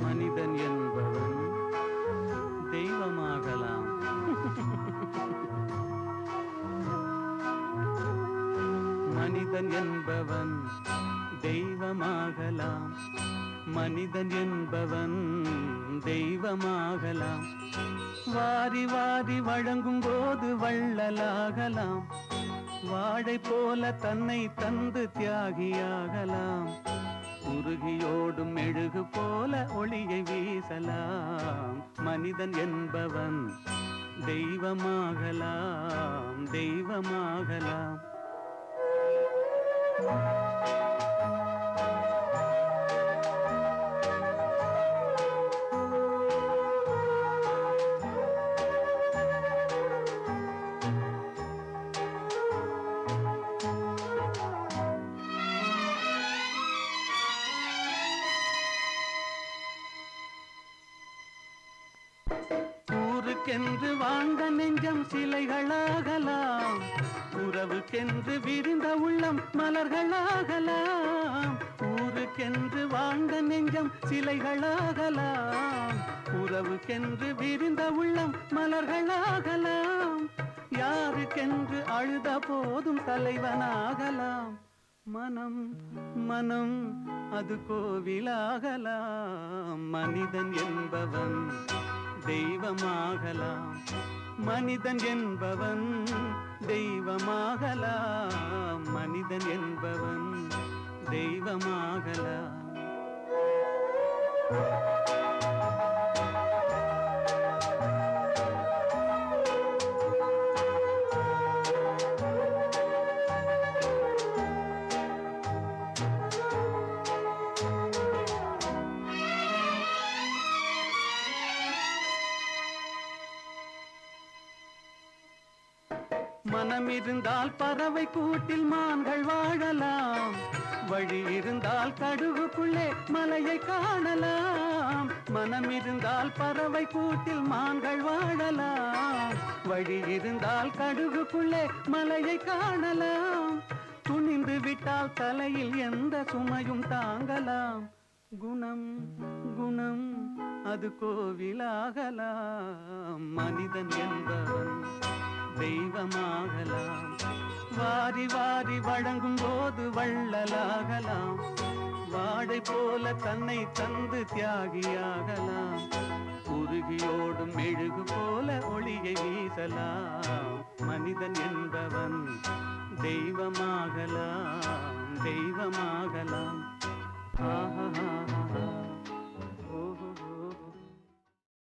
மனிதன் என்பவன் தெய்வமாகலாம். மனிதன் என்பவன் தெய்வமாகலாம். மனிதன் என்பவன் தெய்வமாகலாம். வாரி வாரி வழங்கும் போது வள்ளலாகலாம். வாழை போல தன்னை தந்து தியாகியாகலாம். உருகியோடும் மெழுகு போல ஒளியை வீசலாம். மனிதன் என்பவன் தெய்வமாகலாம், தெய்வமாகலாம். ஊருக்கென்று வாழ்ந்த நெஞ்சம் சிலைகளாகலாம். உறவுக்கென்று விரிந்த உள்ளம் மலர்களாகலாம். ஊருக்கென்று வாழ்ந்த நெஞ்சம் சிலைகளாகலாம். உறவுக்கென்று விரிந்த உள்ளம் மலர்களாகலாம். யாருக்கென்று அழுத போதும் தலைவனாகலாம். மனம் மனம் அது கோவிலாகலாம். மனிதன் என்பவன் தெய்வமாகலாம். மனிதன் என்பவன் தெய்வமாகலாம். மனிதன் என்பவன் தெய்வமாகலாம். மனம் இருந்தால் பறவை கூட்டில் மான்கள் வாழலாம். வழி இருந்தால் கடுகுக்குள்ளே மலையை காணலாம். மனம் இருந்தால் பறவை கூட்டில் மான்கள் வாழலாம். வழி இருந்தால் கடுகுக்குள்ளே மலையை காணலாம். துணிந்து விட்டால் தலையில் எந்த சுமையும் தாங்கலாம். குணம் குணம் அது கோவிலாகலாம். மனிதன் என்பவன் தெய்வமாகலாம். வாரி வாரி வழங்கும் போது வள்ளலாகலாம். வாழை போல தன்னை தந்து தியாகியாகலாம். உருகியோடும் மெழுகு போல ஒளியை வீசலாம். மனிதன் என்பவன் தெய்வமாகலாம், தெய்வமாகலாம்.